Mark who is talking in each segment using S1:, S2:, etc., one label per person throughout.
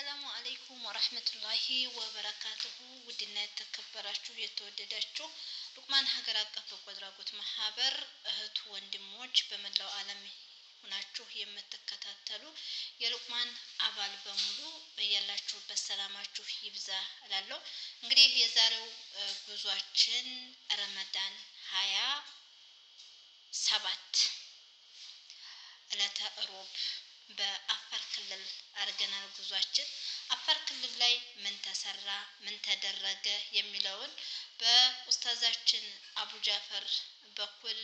S1: السلام عليكم ورحمة الله وبركاته. ودنا تكبراتشو يتودداتشو لقمان ሀገር አቀፍ በጎ አድራጎት ማህበር እህት ወንድሞች በመላው ዓለም ሆናችሁ የምትከታተሉ የሉቅማን አባል በሙሉ በያላችሁበት ሰላማችሁ ይብዛ እላለሁ። እንግዲህ የዛሬው ጉዟችን ረመዳን 27 ዕለተ ሮብ በአፋር ክልል አርገናል። ጉዟችን አፋር ክልል ላይ ምን ተሰራ ምን ተደረገ የሚለውን በኡስታዛችን አቡ ጃፈር በኩል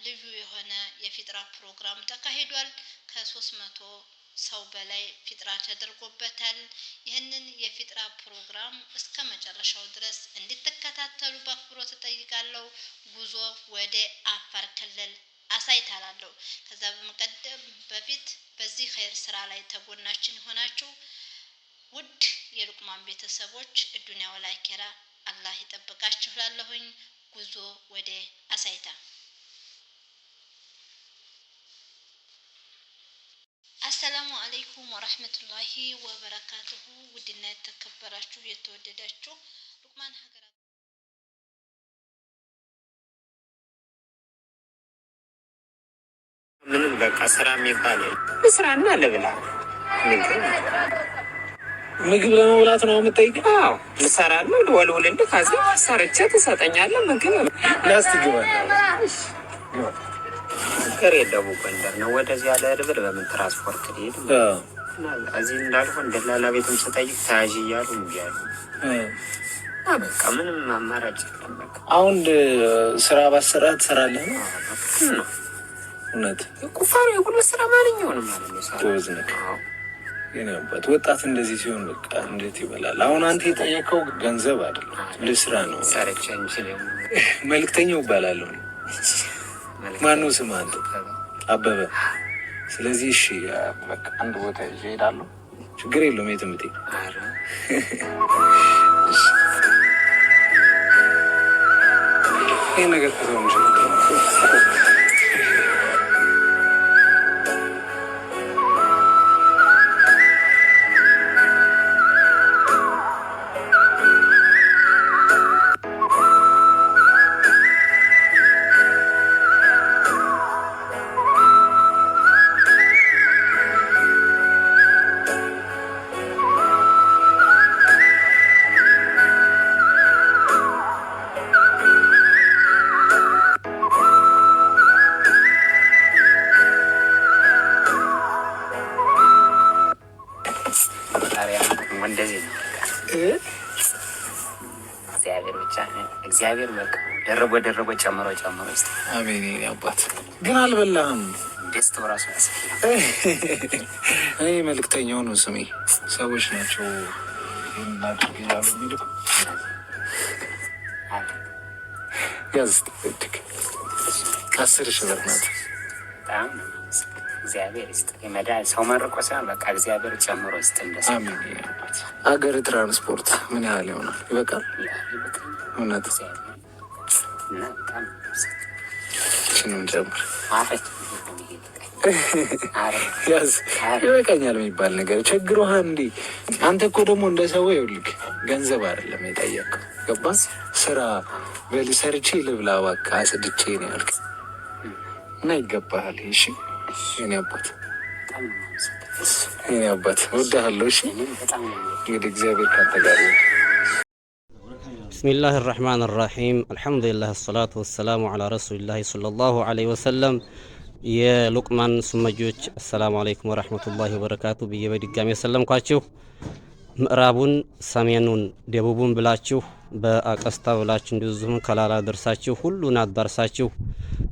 S1: ልዩ የሆነ የፊጥራ ፕሮግራም ተካሂዷል። ከ300 ሰው በላይ ፊጥራ ተደርጎበታል። ይህንን የፊጥራ ፕሮግራም እስከ መጨረሻው ድረስ እንድትከታተሉ በአክብሮት እጠይቃለሁ። ጉዞ ወደ አፋር ክልል አሳይታላለሁ። ከዛ በመቀደም በፊት በዚህ ኸይር ስራ ላይ ተጎናችን ሆናችሁ ውድ የሉቅማን ቤተሰቦች ዱንያ ወላኪራ አላህ ይጠብቃችሁ ላለሁኝ። ጉዞ ወደ አሳይታ። አሰላሙ አለይኩም ወራህመቱላሂ ወበረካቱሁ። ውድና የተከበራችሁ የተወደዳችሁ ሉቅማን ሀገር
S2: ምንም በቃ ስራ የሚባል ስራና ለብላ ምግብ ለመብላት ነው የምጠይቀው። አዎ ልሰራለሁ፣ ልወልውልልህ፣ ከዚያ ሰርቼ ትሰጠኛለህ። ምግብ ላስትግባል ፍቅር የለውም። ጎንደር ነው ወደዚህ ያለ ድብል በምን ትራንስፖርት ሊሄድ እዚህ እንዳልሆን ደላላ ቤትም ስጠይቅ ተያዥ እያሉ እንዲ ያሉ በቃ ምንም አማራጭ የለም። በቃ
S3: አሁን ስራ ባሰራ ትሰራለህ ነው እውነት
S2: ቁፋሮ የጉልበት ስራ ማንኛውንም ማለት ነው።
S3: ጎበዝ ነህ የኔ አባት። ወጣት እንደዚህ ሲሆን በቃ እንዴት ይበላል። አሁን አንተ የጠየቀው ገንዘብ አይደለም ለስራ ነው። መልክተኛው እባላለሁ። ማነው ስም አንተ? አበበ። ስለዚህ እሺ በቃ አንድ ቦታ ይዤ እሄዳለሁ። ችግር የለውም የትም ብትሄድ። ይሄ ነገር ከተሆነ
S2: እግዚአብሔር በቃ ደረቦ ጨምሮ ይስጥ።
S3: አሜን። አባት ግን አልበላህም።
S2: ደስታው ራሱ
S3: እኔ መልክተኛው ነው ስሜ። ሰዎች ናቸው እናድርግ እያሉ የሚልኩ ያዝ 10,000 ብር ናት።
S2: በጣም እግዚአብሔር ይስጥ። የመዳ ሰው መርቆ ሳይሆን በቃ እግዚአብሔር ጨምሮ ይስጥ። እንደሱ
S3: አሜን። አገር ትራንስፖርት ምን ያህል ይሆናል? ይበቃል? እውነት
S2: እና በጣም
S3: ሽንም ጨምር ያዝ ይበቃኛል የሚባል ነገር ቸግሮህ እንዲ። አንተ እኮ ደግሞ እንደ ሰው ይኸውልህ ገንዘብ አይደለም የጠየቀው ገባህ? ስራ በል ሰርቼ ልብላ እባክህ አጽድቼ ነው ያልከኝ እና ይገባሃል። እሺ የኔ አባት የኔ አባት እወድሃለሁ። እሺ እንግዲህ እግዚአብሔር ካንተ ጋር ይሁን።
S4: بسم الله الرحمن الرحيم الحمد لله الصلاة والسلام على رسول الله صلى الله عليه وسلم يا لقمان سمجوج السلام عليكم ورحمة الله وبركاته بيجي بدقام يسلم قاتشو مقرابون سامينون ديبوبون بلاتشو بأقسطا بلاتشو ندوزهم كلالا درساتشو كلنا درساتشو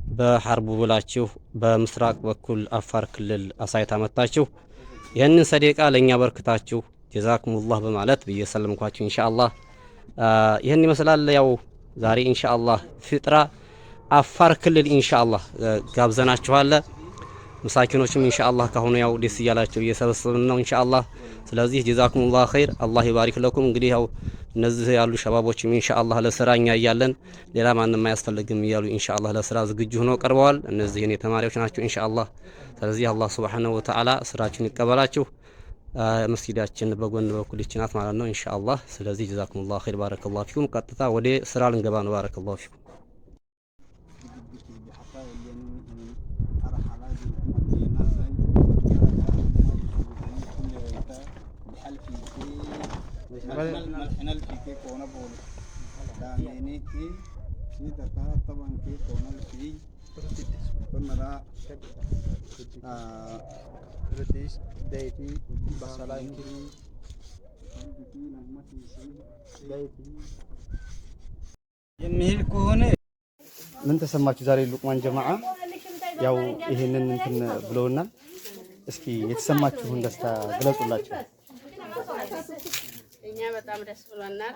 S4: بحربو بلاتشو بمسراق بكل أفار كل الأسايتا متاتشو يهنن صديقا لنيا بركتاتشو جزاكم الله بمعلت بيجي سلم قاتشو إن شاء الله ይህን ይመስላል። ያው ዛሬ ኢንሻአላህ ፊጥራ አፋር ክልል ኢንሻአላህ ጋብዘናችኋል። مساكنوችም ኢንሻአላህ ካሁኑ ያው ደስ ይያላችሁ እየሰበሰብን ነው ኢንሻአላህ። ስለዚህ ጀዛኩሙላህ ኸይር አላህ ይባርክ ለኩም። እንግዲህ ያው እነዚህ ያሉ ሸባቦችም ኢንሻአላህ ለስራኛ እያለን ሌላ ማንንም አያስፈልግም እያሉ ኢንሻአላህ ለስራ ዝግጁ ሆነው ቀርበዋል። እነዚህ የኔ ተማሪዎች ናቸው ኢንሻአላህ። ስለዚህ አላህ Subhanahu Wa Ta'ala ስራችን ይቀበላችሁ። መስጊዳችን በጎን በኩል ይችናት ማለት ነው ኢንሻአላህ። ስለዚህ ጀዛኩሙላሁ ኸይር ባረከላሁ ፊኩም። ቀጥታ ወደ ስራ ልንገባ ነው። ባረከላሁ ፊኩም።
S5: የሚሄድ ከሆነ ምን ተሰማችሁ ዛሬ ሉቅማን ጀማዓ ያው ይሄንን እንትን ብለውና እስኪ የተሰማችሁን ደስታ ግለጹላችሁ።
S6: እኛ በጣም ደስ ብሎናል።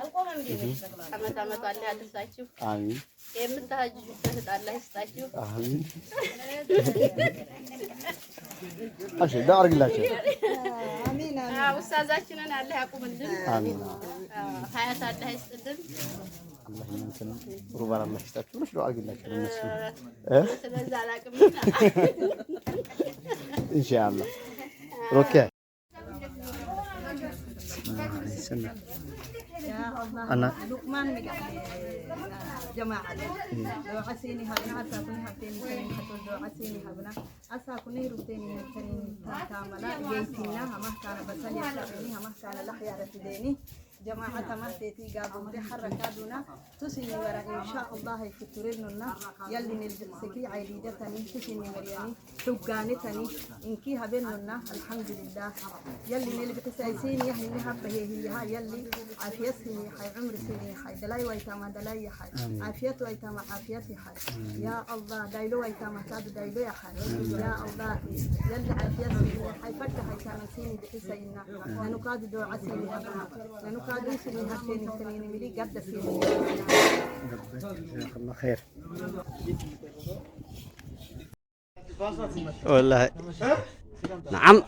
S6: አመት አመት አላህ ያድርሳችሁ።
S5: አሚን።
S6: የምታጅጁበት አላህ ይስጣችሁ።
S5: አሚን። እሺ ዱዓ አድርግላችሁ።
S6: አሚን። ኡስታዛችንን አላህ ያቁምልን።
S5: አሚን።
S6: ሀያት አላህ ይስጥልን።
S5: አላህ ይመስገን። ሩባን አላህ ይስጣችሁ። እሺ ዱዓ አድርግላችሁ እነሱ
S6: ስለዚህ አላቅምና
S5: ኢንሻአላህ ሮኬ
S7: أنا لقمان جماعة لو عسيني هبنا أساكني هبتيني كريم حتى لو عسيني هبنا أساكني ربتيني كريم كاملا جيتنا هما كان بسال يسافني هما كان لحيا رفديني جماعة ما تيتي قابو دي حركاتنا تسيني ورا إن شاء الله يكترننا يلي نلبسكي عيدتني تسيني مرياني حقانتني إنكي هبننا الحمد لله يلي نلبس عيسيني يهني هبه هي يلي عافية سيني حي عمر سيني حي دلاي ويتام دلاي حي عافية ويتام عافيتي حي يا الله دايلو ويتام كاد دايلو يا حي يا الله يلي عافية سيني حي فتح حي كان سيني بحسينا ننقاد دو عسيني هبنا قادو سيني هبتيني كريم ملي قد سيني
S5: جزاك الله خير
S4: والله نعم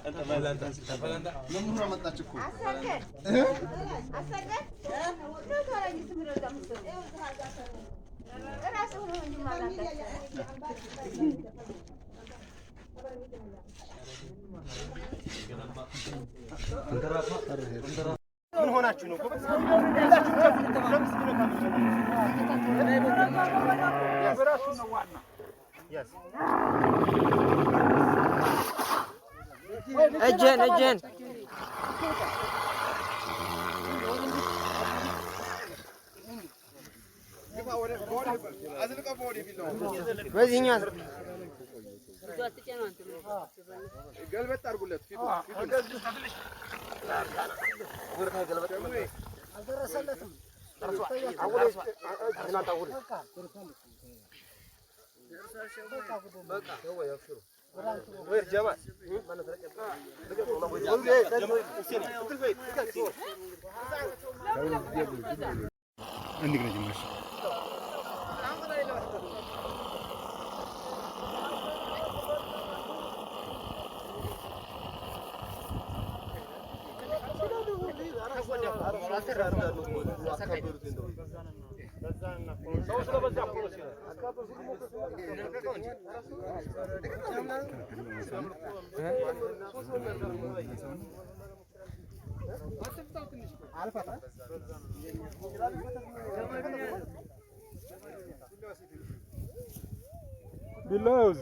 S5: ምን ሆናችሁ ነው?
S8: እጄን በዚህኛው
S5: ገልበጥ አድርጉለት ፊቱ አልደረሰለትም። باللوز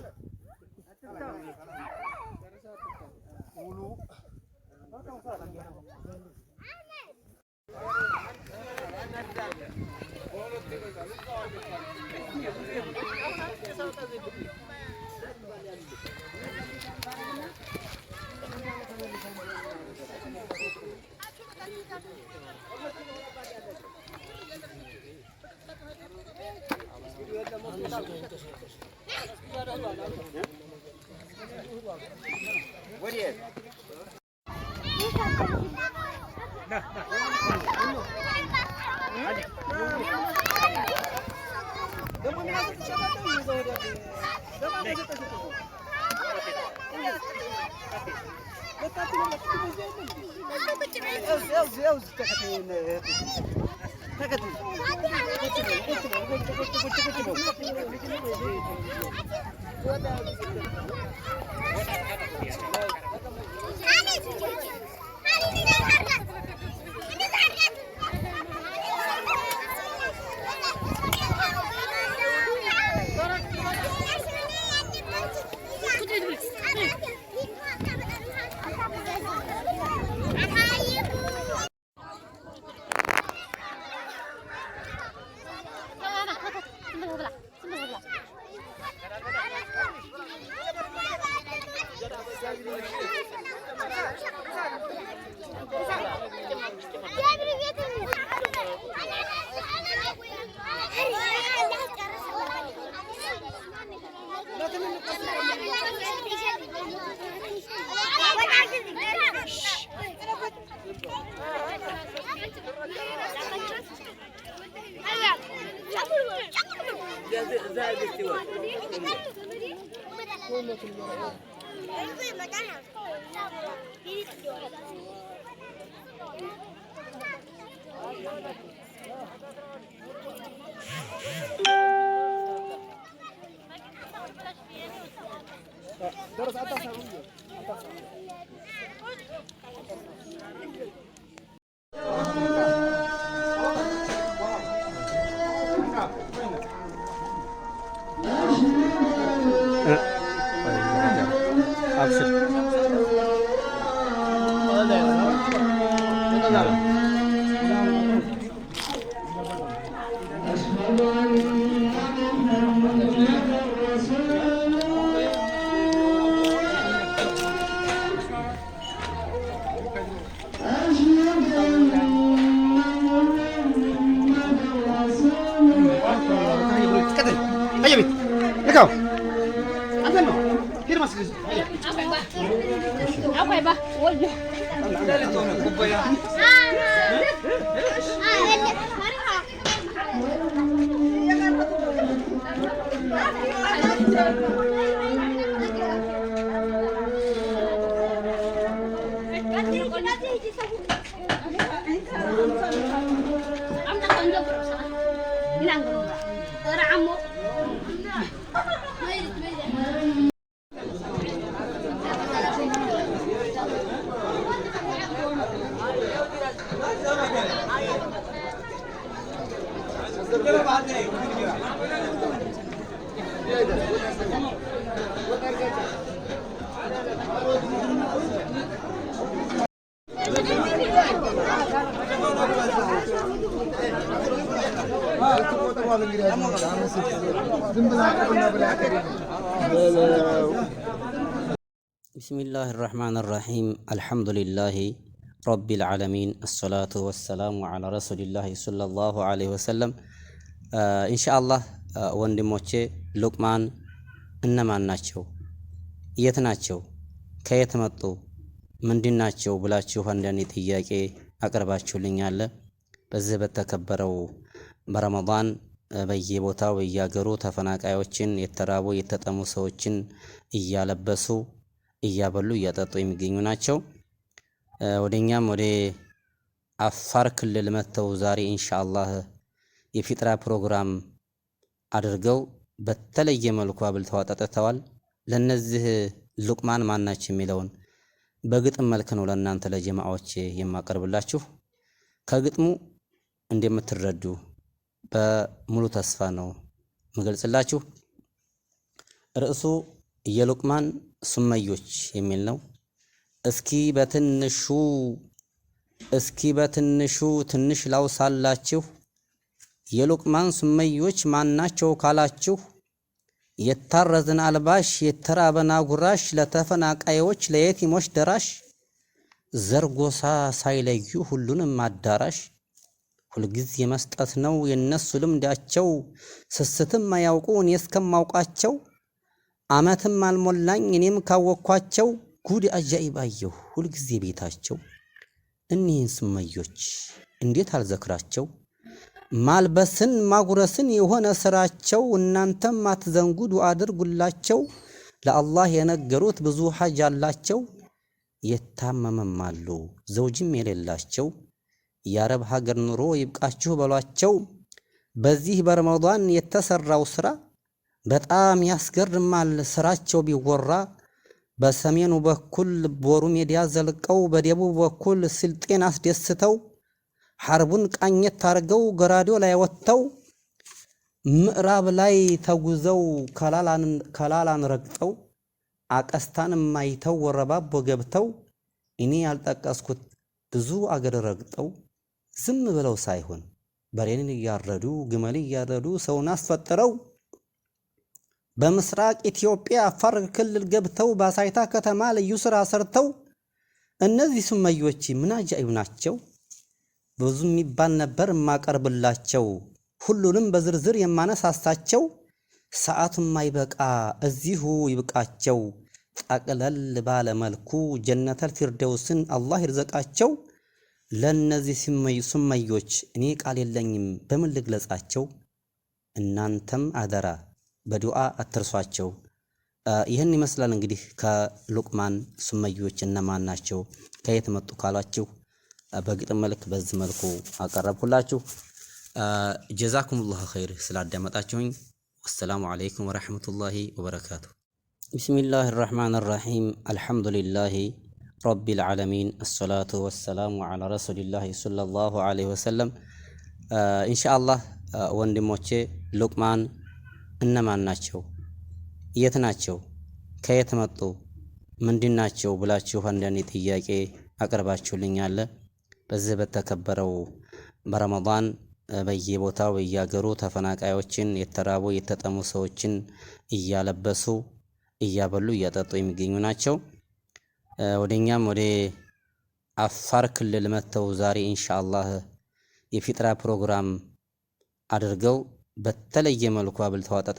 S4: بسم الله الرحمن الرحيم الحمد لله رب العالمين الصلاة والسلام على رسول الله صلى الله عليه وسلم إن شاء الله ወንድሞቼ ሉቅማን እነማን ናቸው የት ናቸው ከየት መጡ ምንድናቸው ብላችሁ አንዳንድ ጥያቄ አቀርባችሁልኛል በዚህ በተከበረው በረመዳን በየቦታው በየሀገሩ ተፈናቃዮችን የተራቡ የተጠሙ ሰዎችን እያለበሱ እያበሉ እያጠጡ የሚገኙ ናቸው ወደኛም ወደ አፋር ክልል መተው ዛሬ ኢንሻአላህ የፊጥራ ፕሮግራም አድርገው በተለየ መልኩ አብልተው አጠጥተዋል ለነዚህ ሉቅማን ማናቸው የሚለውን በግጥም መልክ ነው ለእናንተ ለጀማዓዎች የማቀርብላችሁ ከግጥሙ እንደምትረዱ በሙሉ ተስፋ ነው መገልጽላችሁ ርዕሱ የሉቅማን ሱመዮች የሚል ነው እስኪ በትንሹ ትንሽ ላውሳላችሁ የሉቅማን ሱመዮች ማናቸው ካላችሁ የታረዘን አልባሽ የተራበና ጉራሽ ለተፈናቃዮች ለየቲሞች ደራሽ ዘርጎሳ ሳይለዩ ሁሉንም አዳራሽ ሁልጊዜ መስጠት ነው የነሱ ልምዳቸው ስስትም ማያውቁ እኔ እስከማውቃቸው አመትም አልሞላኝ እኔም ካወኳቸው ጉድ አጃኢባየሁ ሁልጊዜ ቤታቸው እኒህን ሱመዮች እንዴት አልዘክራቸው ማልበስን ማጉረስን የሆነ ስራቸው እናንተም አትዘንጉ ዱዓ አድርጉላቸው ለአላህ የነገሩት ብዙ ሐጅ አላቸው የታመመም አሉ ዘውጅም የሌላቸው የአረብ ሀገር ኑሮ ይብቃችሁ በሏቸው በዚህ በረመዳን የተሰራው ስራ በጣም ያስገርማል ስራቸው ቢወራ በሰሜኑ በኩል ቦሩ ሜዲያ ዘልቀው በደቡብ በኩል ስልጤን አስደስተው ሐርቡን ቃኘት አርገው ገራዲዮ ላይ ወጥተው ምዕራብ ላይ ተጉዘው ከላላን ረግጠው አቀስታን ማይተው ወረባቦ ገብተው እኔ ያልጠቀስኩት ብዙ አገር ረግጠው ዝም ብለው ሳይሆን በሬንን ያረዱ ግመል ያረዱ ሰውን አስፈጥረው በምስራቅ ኢትዮጵያ አፋር ክልል ገብተው ባሳይታ ከተማ ልዩ ስራ ሰርተው እነዚህ ሱመዮች ምን አጃኢብ ናቸው ብዙ የሚባል ነበር ማቀርብላቸው ሁሉንም በዝርዝር የማነሳሳቸው ሰዓቱም ማይበቃ እዚሁ ይብቃቸው ጠቅለል ባለ መልኩ ጀነተል ፊርደውስን አላህ ይርዘቃቸው ለነዚህ ሱመዮች እኔ ቃል የለኝም በምን ልግለጻቸው እናንተም አደራ በዱዓ አትርሷቸው። ይህን ይመስላል እንግዲህ ከሉቅማን ሱመዮች እነማን ናቸው ከየት መጡ ካላችሁ በግጥም መልክ በዚህ መልኩ አቀረብኩላችሁ። ጀዛኩሙላሁ ኸይር ስላዳመጣችሁኝ። ወሰላሙ አለይኩም ወራህመቱላሂ ወበረካቱ። ቢስሚላሂር ረህማኒር ረሂም አልሐምዱሊላሂ ረቢል ዓለሚን አሰላቱ ወሰላሙ ዐላ ረሱሊላሂ ሰለላሁ ዐለይሂ ወሰለም። ኢንሻአላህ ወንድሞቼ ሉቅማን እነማን ናቸው? የት ናቸው? ከየት መጡ? ምንድናቸው ብላችሁ አንዳንድ ጥያቄ አቅርባችሁልኛል። በዚህ በተከበረው በረመዳን በየቦታው በየሀገሩ ተፈናቃዮችን የተራቡ የተጠሙ ሰዎችን እያለበሱ እያበሉ እያጠጡ የሚገኙ ናቸው። ወደኛም ወደ አፋር ክልል መጥተው ዛሬ ኢንሻአላህ የፊጥራ ፕሮግራም አድርገው በተለየ መልኩ አብልተው